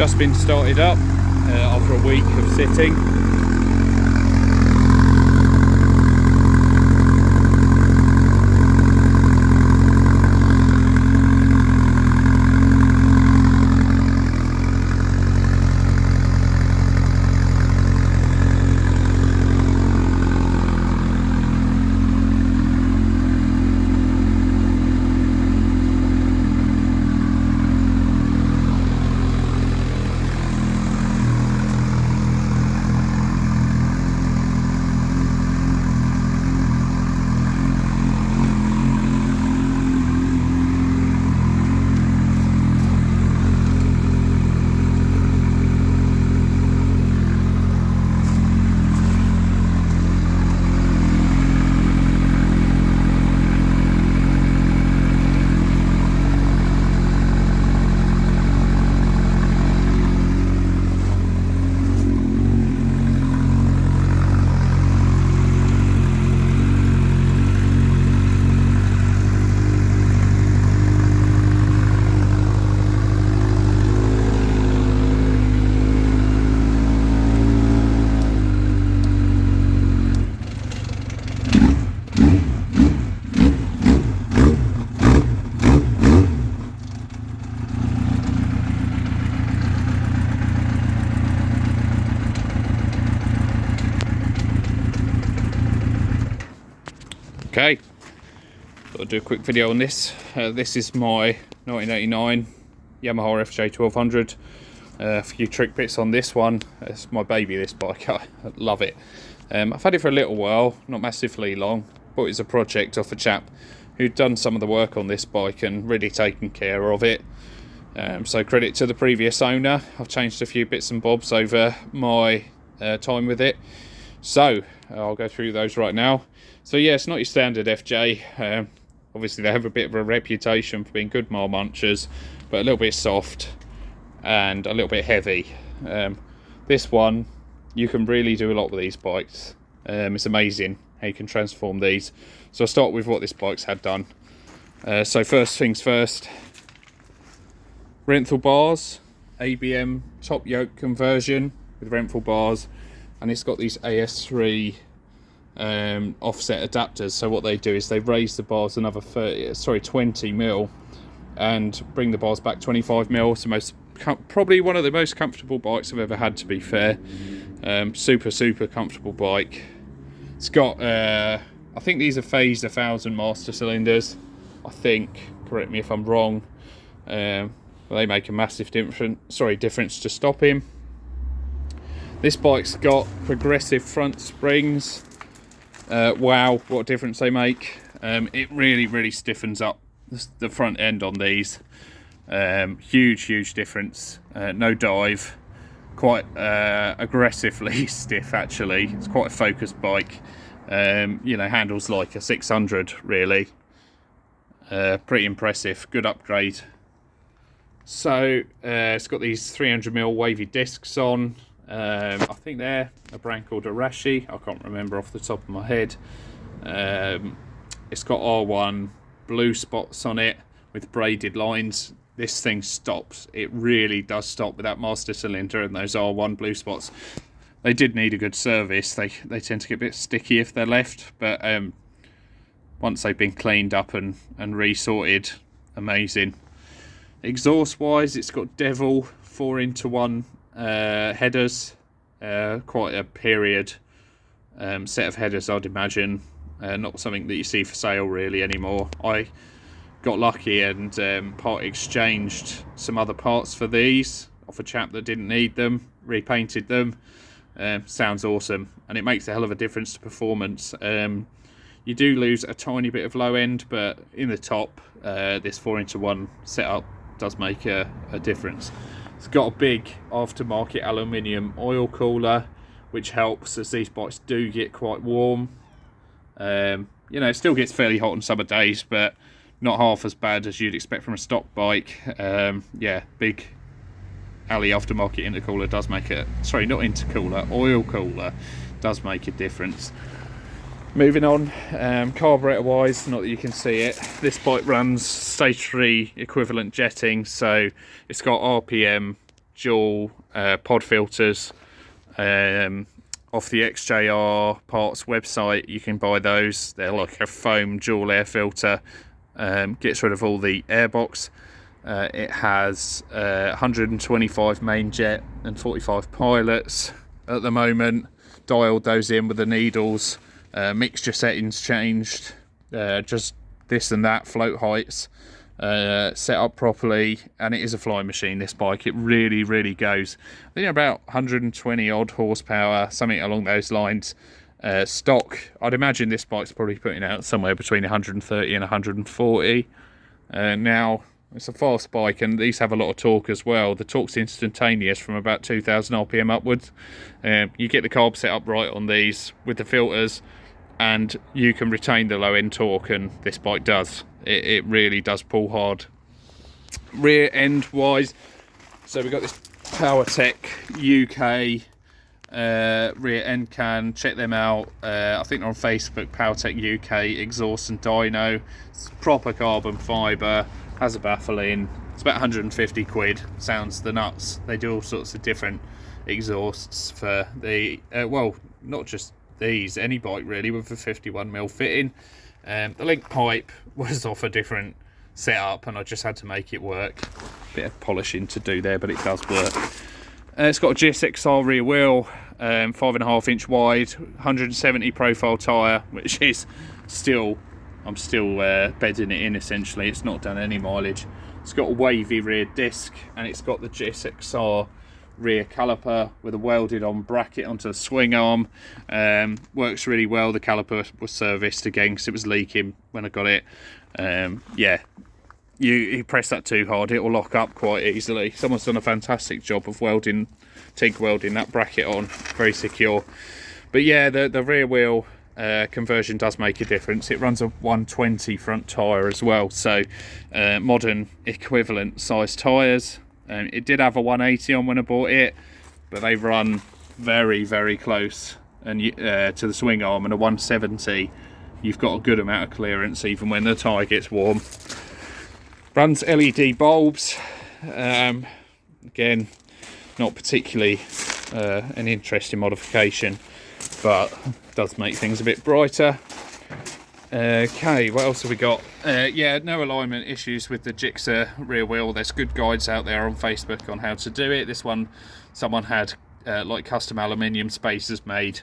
just been started up after a week of sitting. Okay, I'll do a quick video on this. This is my 1989 Yamaha FJ1200. A few trick bits on this one. It's my baby, this bike. I love it. I've had it for a little while, not massively long, but it's a project off a chap who'd done some of the work on this bike and really taken care of it. So credit to the previous owner. I've changed a few bits and bobs over my time with it. So I'll go through those right now. So yeah, it's not your standard FJ. Obviously they have a bit of a reputation for being good mile munchers, but a little bit soft and a little bit heavy. This one, you can really do a lot with these bikes. It's amazing how you can transform these. So I'll start with what this bike's had done. So first things first, Renthal bars, ABM top yoke conversion with Renthal bars, and it's got these AS3 offset adapters. So what they do is they raise the bars another 20 mil and bring the bars back 25 mil. So probably one of the most comfortable bikes I've ever had, to be fair. Super comfortable bike. It's got I think these are phased 1000 master cylinders, I think, correct me if I'm wrong. They make a massive difference to stop him. This bike's got progressive front springs. Wow, what a difference they make. It really stiffens up the front end on these. Huge difference. No dive, quite aggressively stiff actually. It's quite a focused bike. You know, handles like a 600 really. Pretty impressive, good upgrade. So it's got these 300mm wavy discs on. I think they're a brand called Arashi. I can't remember off the top of my head. It's got R1 blue spots on it with braided lines. This thing stops. It really does stop with that master cylinder and those R1 blue spots. They did need a good service. They tend to get a bit sticky if they're left, but once they've been cleaned up and resorted, amazing. Exhaust wise, it's got Devil 4-into-1 headers, quite a period set of headers, I'd imagine. Not something that you see for sale really anymore. I got lucky and part exchanged some other parts for these off a chap that didn't need them, repainted them. Sounds awesome, and it makes a hell of a difference to performance. You do lose a tiny bit of low end, but in the top, this 4-into-1 setup does make a difference. It's got a big aftermarket aluminium oil cooler, which helps as these bikes do get quite warm. You know, it still gets fairly hot on summer days, but not half as bad as you'd expect from a stock bike. Yeah, big alley aftermarket intercooler does make it. Sorry, not intercooler, oil cooler does make a difference. Moving on, carburetor wise, not that you can see it, this bike runs stage 3 equivalent jetting, so it's got RPM dual pod filters off the XJR parts website. You can buy those. They're like a foam dual air filter, gets rid of all the airbox. It has 125 main jet and 45 pilots at the moment. Dialed those in with the needles, mixture settings changed, just this and that, float heights set up properly, and it is a flying machine, this bike. It really goes. I think about 120 odd horsepower, something along those lines. Stock, I'd imagine this bike's probably putting out somewhere between 130 and 140. Now it's a fast bike, and these have a lot of torque as well. The torque's instantaneous from about 2000 RPM upwards. You get the carb set up right on these with the filters, and you can retain the low end torque, and this bike does. It really does pull hard. Rear end wise, so we've got this PowerTech UK rear end can. Check them out. I think they're on Facebook, PowerTech UK exhaust and dyno. It's proper carbon fibre, has a baffle in. It's about 150 quid. Sounds the nuts. They do all sorts of different exhausts for the well, not just these, any bike really with a 51mm fitting. The link pipe was off a different setup, and I just had to make it work. Bit of polishing to do there, but it does work. It's got a GSXR rear wheel, 5.5 inch wide, 170 profile tyre, which is still, I'm still bedding it in essentially. It's not done any mileage. It's got a wavy rear disc, and it's got the GSXR rear caliper with a welded on bracket onto the swing arm. Works really well. The caliper was serviced again because it was leaking when I got it. Yeah, you press that too hard, it will lock up quite easily. Someone's done a fantastic job of welding, TIG welding that bracket on, very secure. But yeah, the rear wheel conversion does make a difference. It runs a 120 front tyre as well, so modern equivalent size tyres. It did have a 180 on when I bought it, but they run very close and to the swing arm, and a 170 you've got a good amount of clearance even when the tyre gets warm. Runs LED bulbs. Again, not particularly an interesting modification, but does make things a bit brighter. Okay, what else have we got? Yeah, no alignment issues with the Gixxer rear wheel. There's good guides out there on Facebook on how to do it. This one, someone had like custom aluminium spacers made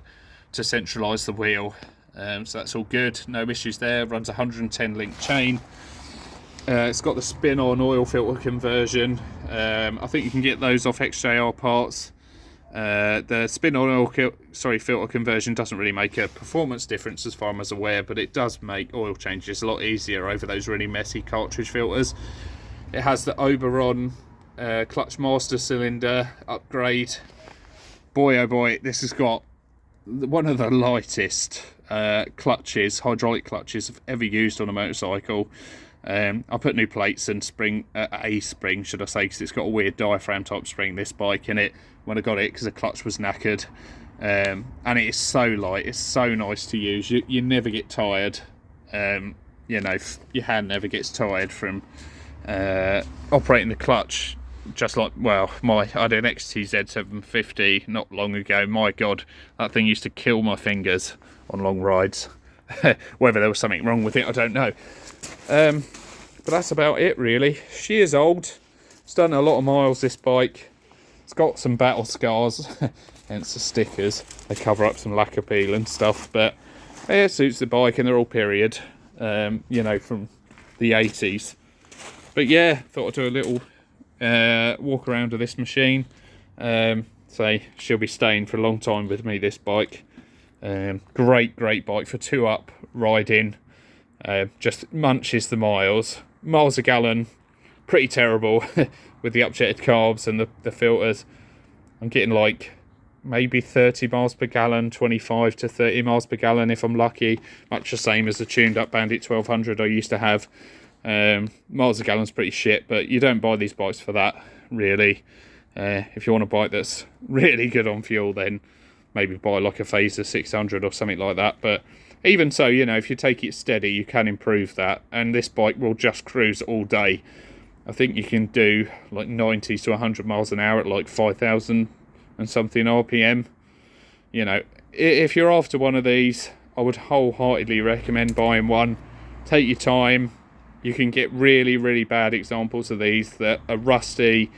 to centralise the wheel, so that's all good. No issues there. Runs 110 link chain. It's got the spin-on oil filter conversion. I think you can get those off XJR parts. The spin-on oil filter conversion doesn't really make a performance difference as far as I'm aware, but it does make oil changes a lot easier over those really messy cartridge filters. It has the Oberon clutch master cylinder upgrade. Boy oh boy, this has got one of the lightest clutches, hydraulic clutches I've ever used on a motorcycle. I put new plates and a spring should I say, because it's got a weird diaphragm type spring, this bike, in it when I got it, because the clutch was knackered. And it is so light, it's so nice to use. You never get tired. You know, your hand never gets tired from operating the clutch. Just like, well, I had an XTZ750 not long ago. My god, that thing used to kill my fingers on long rides. Whether there was something wrong with it, I don't know. But that's about it really. She is old. It's done a lot of miles, this bike. It's got some battle scars, hence the stickers. They cover up some lacquer peel and stuff, but yeah, it suits the bike, and they're all period, you know, from the 80s. But yeah, thought I'd do a little walk around of this machine. So she'll be staying for a long time with me, this bike. Great bike for 2-up riding. Just munches the miles a gallon, pretty terrible with the upjetted carbs and the filters. I'm getting like maybe 30 miles per gallon, 25 to 30 miles per gallon if I'm lucky, much the same as the tuned up Bandit 1200 I used to have. Miles a gallon's pretty shit, but you don't buy these bikes for that really. If you want a bike that's really good on fuel, then maybe buy like a Phaser 600 or something like that. But even so, you know, if you take it steady, you can improve that, and this bike will just cruise all day. I think you can do like 90 to 100 miles an hour at like 5,000 and something RPM. You know, if you're after one of these, I would wholeheartedly recommend buying one. Take your time. You can get really, really bad examples of these that are rusty.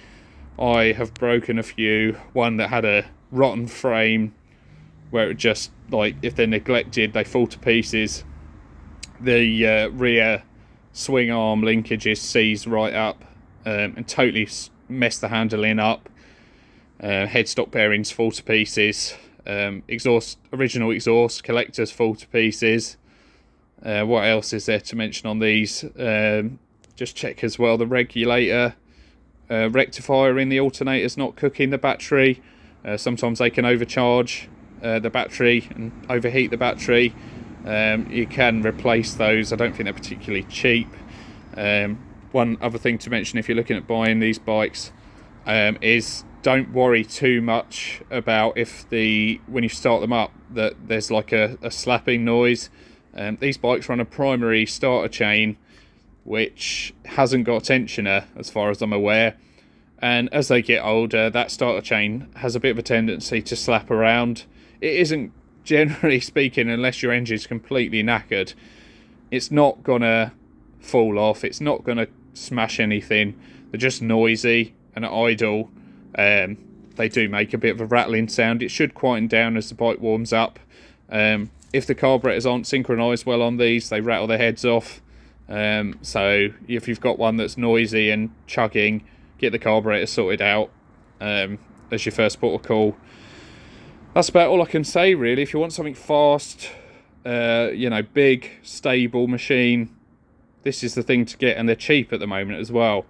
I have broken a few. One that had a rotten frame where it just, like, if they're neglected, they fall to pieces. The rear swing arm linkages seize right up and totally mess the handling up. Headstock bearings fall to pieces. Original exhaust collectors fall to pieces. What else is there to mention on these? Just check as well the regulator, rectifier in the alternator's not cooking the battery. Sometimes they can overcharge the battery and overheat the battery. You can replace those. I don't think they're particularly cheap. One other thing to mention if you're looking at buying these bikes is don't worry too much about when you start them up that there's like a slapping noise. These bikes run a primary starter chain which hasn't got a tensioner as far as I'm aware, and as they get older that starter chain has a bit of a tendency to slap around. It isn't, generally speaking, unless your engine's completely knackered, it's not gonna fall off, it's not gonna smash anything. They're just noisy, and at idle they do make a bit of a rattling sound. It should quieten down as the bike warms up. If the carburetors aren't synchronized well on these, they rattle their heads off. So if you've got one that's noisy and chugging, get the carburetor sorted out as your first port of call. That's about all I can say really. If you want something fast, big, stable machine, this is the thing to get, and they're cheap at the moment as well.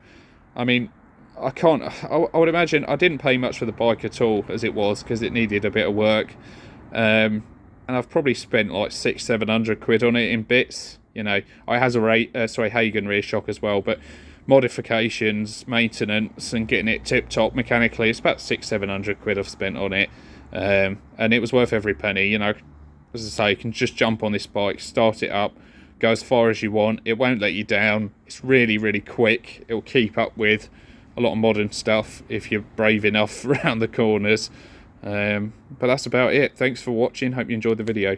I mean, I would imagine I didn't pay much for the bike at all as it was, because it needed a bit of work. And I've probably spent like 600-700 quid on it in bits. You know, I has a Hagen rear shock as well, but modifications, maintenance, and getting it tip top mechanically, it's about 600-700 quid I've spent on it. And it was worth every penny. You know, as I say, you can just jump on this bike, start it up, go as far as you want. It won't let you down. It's really, really quick. It will keep up with a lot of modern stuff if you're brave enough around the corners. But that's about it. Thanks for watching. Hope you enjoyed the video.